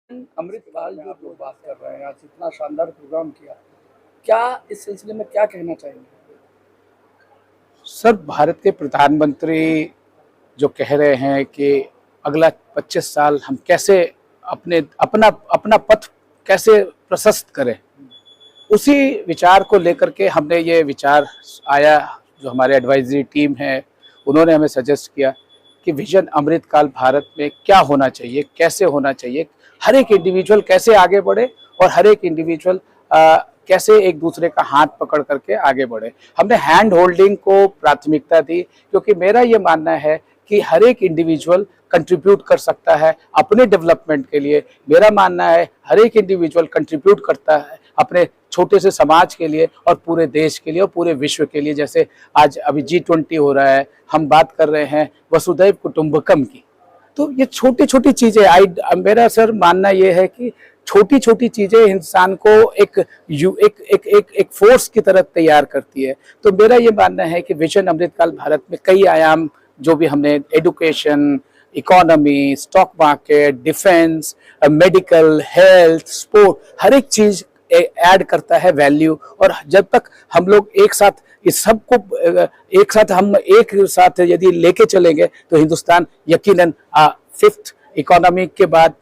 अमृतपाल जो लोग बात कर रहे हैं, आज इतना शानदार प्रोग्राम किया, क्या इस सिलसिले में क्या कहना चाहेंगे? सर, भारत के प्रधानमंत्री जो कह रहे हैं कि अगला 25 साल हम कैसे अपना अपना पथ कैसे प्रशस्त करें, उसी विचार को लेकर के हमने ये विचार आया। जो हमारे एडवाइजरी टीम है उन्होंने हमें सजेस्ट किया कि विजन अमृतकाल भारत में क्या होना चाहिए, कैसे होना चाहिए, हर एक इंडिविजुअल कैसे आगे बढ़े और हर एक इंडिविजुअल कैसे एक दूसरे का हाथ पकड़ करके आगे बढ़े। हमने हैंड होल्डिंग को प्राथमिकता दी, क्योंकि मेरा ये मानना है कि हर एक इंडिविजुअल कंट्रीब्यूट कर सकता है अपने डेवलपमेंट के लिए। मेरा मानना है हर एक इंडिविजुअल कंट्रीब्यूट करता है अपने छोटे से समाज के लिए और पूरे देश के लिए और पूरे विश्व के लिए। जैसे आज अभी G20 हो रहा है, हम बात कर रहे हैं वसुधैव कुटुंबकम की, तो ये छोटी छोटी चीजें मेरा सर मानना ये है कि छोटी छोटी चीजें इंसान को एक फोर्स की तरह तैयार करती है। तो मेरा ये मानना है कि विजन अमृतकाल भारत में कई आयाम, जो भी हमने education, economy, stock market, defence, medical, health, sport, हर एक चीज ऐड करता है वैल्यू। और जब तक हम लोग एक साथ इस सबको एक साथ यदि लेके चलेंगे तो हिंदुस्तान यकीनन 5th इकोनॉमी के बाद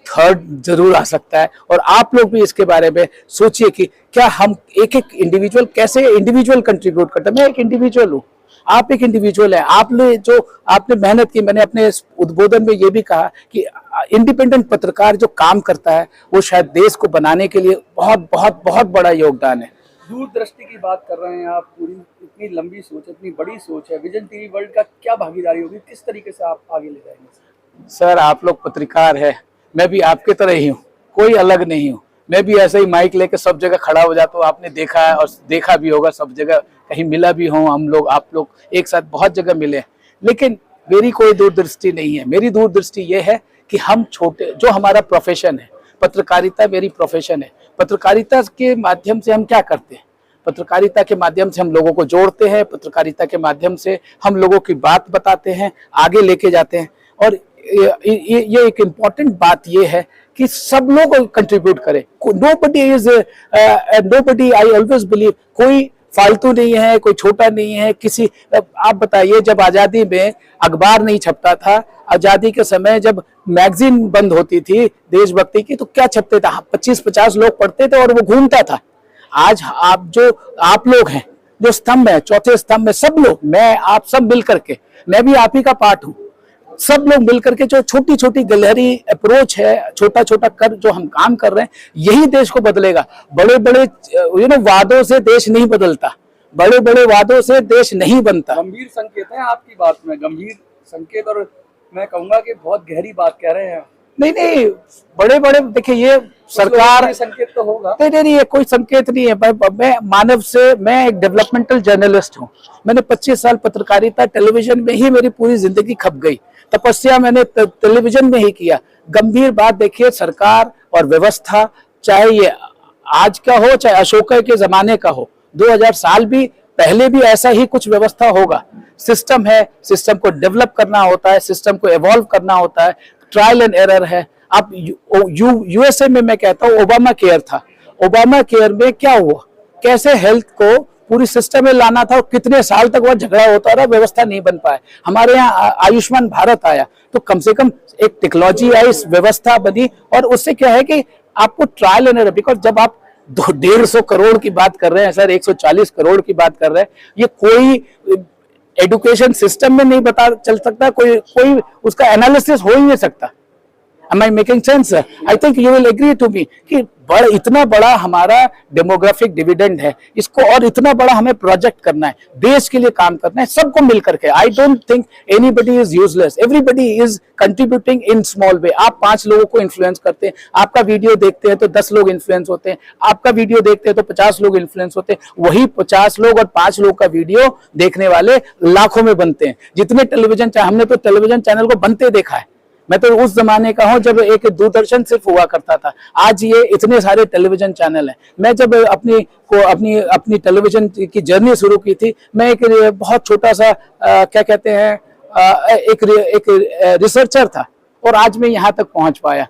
3rd जरूर आ सकता है। और आप लोग भी इसके बारे में सोचिए कि क्या हम एक एक इंडिविजुअल कैसे इंडिविजुअल कंट्रीब्यूट करते हैं। मैं एक इंडिविजुअल हूँ, आप एक इंडिविजुअल है। आपने मेहनत की, मैंने अपने उद्बोधन में ये भी कहा कि इंडिपेंडेंट पत्रकार जो काम करता है वो शायद देश को बनाने के लिए बहुत बहुत बहुत बड़ा योगदान है। दूरदृष्टि की बात कर रहे हैं आप, पूरी इतनी लंबी सोच, इतनी बड़ी सोच है। विजन टीवी वर्ल्ड का क्या भागीदारी होगी, किस तरीके से आप आगे ले जाएंगे? सर, आप लोग पत्रकार है, मैं भी आपके तरह ही हूँ, कोई अलग नहीं हूँ। मैं भी ऐसे ही माइक लेके सब जगह खड़ा हो जाता हूँ। आपने देखा है और देखा भी होगा, सब जगह कहीं मिला भी हूँ, हम लोग आप लोग एक साथ बहुत जगह मिले। लेकिन मेरी कोई दूरदृष्टि नहीं है। मेरी दूरदृष्टि ये है कि हम छोटे, जो हमारा प्रोफेशन है, पत्रकारिता मेरी प्रोफेशन है, पत्रकारिता के माध्यम से हम क्या करते हैं? पत्रकारिता के माध्यम से हम लोगों को जोड़ते हैं, पत्रकारिता के माध्यम से हम लोगों की बात बताते हैं, आगे लेके जाते हैं। और ये एक इम्पॉर्टेंट बात ये है कि सब लोग कंट्रीब्यूट करें। नोबडी, आई ऑलवेज बिलीव, कोई फालतू नहीं है, कोई छोटा नहीं है। आप बताइए, जब आजादी में अखबार नहीं छपता था, आजादी के समय जब मैगजीन बंद होती थी देशभक्ति की, तो क्या छपते थे? 25-50 लोग पढ़ते थे और वो घूमता था। आज आप लोग हैं जो स्तंभ है, चौथे स्तंभ में सब लोग, मैं आप सब मिल करके, मैं भी आप ही का पार्ट हूँ, सब लोग मिलकर के जो छोटी छोटी गहरी अप्रोच है, छोटा छोटा कर जो हम काम कर रहे हैं, यही देश को बदलेगा। बड़े बड़े वादों से देश नहीं बदलता, बड़े बड़े वादों से देश नहीं बनता। गंभीर संकेत है आपकी बात में, गंभीर संकेत, और मैं कहूंगा कि बहुत गहरी बात कह रहे हैं। नहीं, बड़े बड़े देखिए, ये सरकार संकेत तो होगा। नहीं, ये कोई संकेत नहीं है। मैं एक डेवलपमेंटल जर्नलिस्ट हूँ। मैंने 25 साल पत्रकारिता, टेलीविजन में ही मेरी पूरी जिंदगी खप गई। तपस्या मैंने टेलीविजन में ही किया। गंभीर बात देखिए, सरकार और व्यवस्था, चाहे ये आज का हो चाहे अशोक के जमाने का हो, 2000 साल भी पहले भी ऐसा ही कुछ व्यवस्था होगा। सिस्टम है, सिस्टम को डेवलप करना होता है, सिस्टम को इवॉल्व करना होता है, ट्रायल एंड एरर है। अब यूएसए में मैं कहता हूँ ओबामा केयर था। ओबामा केयर में क्या हुआ, कैसे हेल्थ को पूरी सिस्टम में लाना था, और कितने साल तक वह झगड़ा होता रहा, व्यवस्था नहीं बन पाया। हमारे यहाँ आयुष्मान भारत आया, तो कम से कम एक टेक्नोलॉजी आई, व्यवस्था बनी, और उससे क्या है कि आपको ट्रायल एंड एरर, बिकॉज जब आप 150 करोड़ की बात कर रहे हैं सर, 140 करोड़ की बात कर रहे हैं, ये कोई एजुकेशन सिस्टम में नहीं बता चल सकता, कोई उसका एनालिसिस हो ही नहीं सकता। Am I making sense? I think you will agree to me कि इतना बड़ा हमारा डेमोग्राफिक डिविडेंड है, इसको और इतना बड़ा हमें प्रोजेक्ट करना है, देश के लिए काम करना है, सबको मिलकर के। I don't think anybody is useless, everybody is contributing in small way. आप 5 लोगों को इन्फ्लुएंस करते हैं, आपका वीडियो देखते हैं तो 10 लोग इन्फ्लुएंस होते हैं, आपका वीडियो देखते हैं तो 50 लोग इन्फ्लुएंस होते हैं। वही 50 लोग और 5 लोग का वीडियो देखने वाले लाखों में बनते हैं। जितने टेलीविजन, हमने तो टेलीविजन चैनल को बनते देखा है। मैं तो उस जमाने का हूं जब एक दूरदर्शन सिर्फ हुआ करता था, आज ये इतने सारे टेलीविजन चैनल हैं। मैं जब अपनी टेलीविजन की जर्नी शुरू की थी, मैं एक बहुत छोटा सा क्या कहते हैं एक रिसर्चर था, और आज मैं यहाँ तक पहुंच पाया।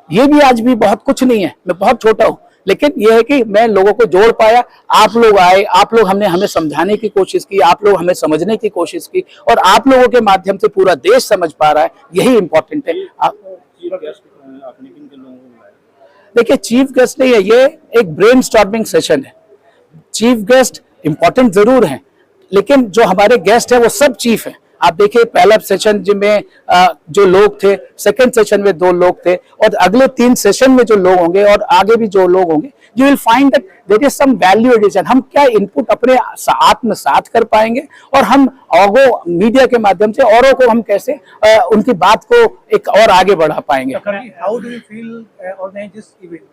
ये भी आज भी बहुत कुछ नहीं है, मैं बहुत छोटा हूं, लेकिन यह है कि मैं लोगों को जोड़ पाया। आप लोग आए, आप लोग हमने हमें समझाने की कोशिश की, आप लोग हमें समझने की कोशिश की, और आप लोगों के माध्यम से पूरा देश समझ पा रहा है, यही इंपॉर्टेंट है। देखिए, चीफ गेस्ट नहीं है, ये एक ब्रेन स्टॉर्मिंग सेशन है। चीफ गेस्ट इंपॉर्टेंट जरूर है, लेकिन जो हमारे गेस्ट है वो सब चीफ है। आप देखिए, पहला सेशन में जो लोग थे, सेकंड सेशन में 2 लोग थे, और अगले 3 सेशन में जो लोग होंगे और आगे भी जो लोग होंगे, you will find that there is some value addition. हम क्या इनपुट अपने आत्मसात कर पाएंगे, और हम आगो मीडिया के माध्यम से औरों को हम कैसे उनकी बात को एक और आगे बढ़ा पाएंगे। How do you feel organize this event?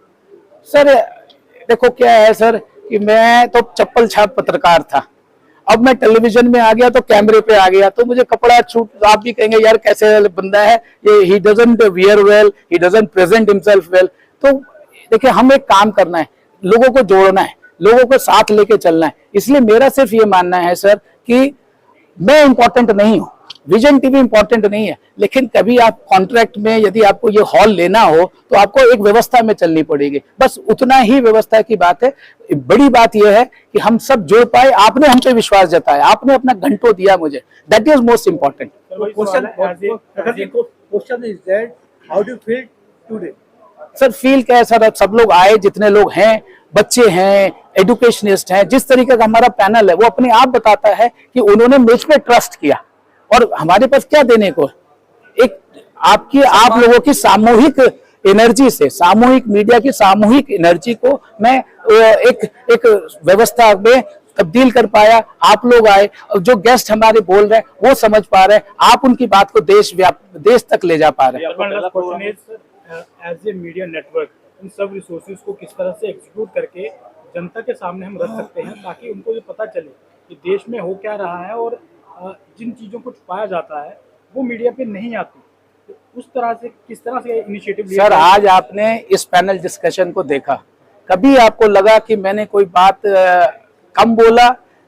Sir देखो क्या है सर, कि मैं तो चप्पल छाप पत्रकार था, अब मैं टेलीविजन में आ गया तो कैमरे पे आ गया, तो मुझे कपड़ा छूट, आप भी कहेंगे यार कैसे बंदा है ये, he doesn't wear well, he doesn't present himself well. तो देखिए, हम एक काम करना है, लोगों को जोड़ना है, लोगों को साथ लेके चलना है। इसलिए मेरा सिर्फ ये मानना है सर कि मैं इंपॉर्टेंट नहीं हूं, विजन टीवी इंपॉर्टेंट नहीं है, लेकिन कभी आप कॉन्ट्रैक्ट में यदि आपको ये हॉल लेना हो तो आपको एक व्यवस्था में चलनी पड़ेगी, बस उतना ही व्यवस्था की बात है। बड़ी बात यह है कि हम सब जुड़ पाए, आपने हम पे विश्वास जताया, आपने अपना घंटों दिया मुझे, that is most important. Sir feel क्या है सर, सब लोग आए, जितने लोग हैं, बच्चे हैं, एजुकेशनिस्ट हैं, जिस तरीके का हमारा पैनल है वो अपने आप बताता है कि उन्होंने मुझ पे ट्रस्ट किया, और हमारे पास क्या देने को, एक आप लोगों की सामूहिक एनर्जी से, सामूहिक मीडिया की सामूहिक एनर्जी को मैं एक व्यवस्था में तब्दील कर पाया। आप लोग आए, जो गेस्ट हमारे बोल रहे हैं वो समझ पा रहे हैं, आप उनकी बात को देश तक ले जा पा रहे हैं। एज ए मीडिया नेटवर्क, इन सब रिसोर्सेज को किस तरह से एग्जीक्यूट करके जनता के सामने हम रख सकते हैं, ताकि उनको ये पता चले कि देश में हो क्या रहा है, और जिन चीज़ों को छुपाया जाता है वो मीडिया पे नहीं आती, तो उस तरह से किस तरह से इनिशिएटिव लिया? सर आज आपने इस पैनल डिस्कशन को देखा, कभी आपको लगा कि मैंने कोई बात कम बोला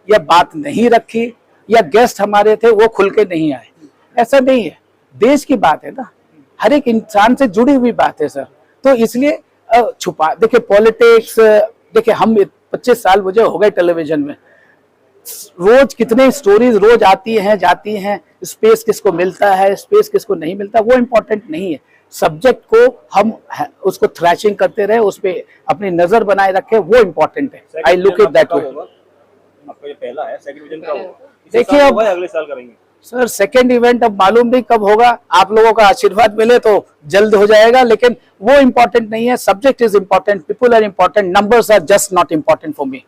या बात नहीं रखी, या गेस्ट हमारे थे वो खुल के नहीं आए? ऐसा नहीं है, देश की बात है ना, हर एक इंसान से जुड़ी हुई बात है सर। तो इसलिए छुपा, देखिए पॉलिटिक्स, देखिए हम 25 साल मुझे हो गए टेलीविजन में, रोज कितने स्टोरीज रोज आती हैं जाती हैं, स्पेस किसको मिलता है, स्पेस किसको नहीं मिलता, वो इम्पोर्टेंट नहीं है। सब्जेक्ट को हम उसको थ्रैशिंग करते रहे, उस पर अपनी नजर बनाए रखे, वो इम्पोर्टेंट है। I look it that way. आपका ये पहला है, सेकंड डिवीजन का होगा, देखिए अब अगले साल करेंगे सर, सेकंड इवेंट अब मालूम नहीं कब होगा, आप लोगों का आशीर्वाद मिले तो जल्द हो जाएगा, लेकिन वो इम्पोर्टेंट नहीं है। Subject is important, people are important, numbers are just not important for me.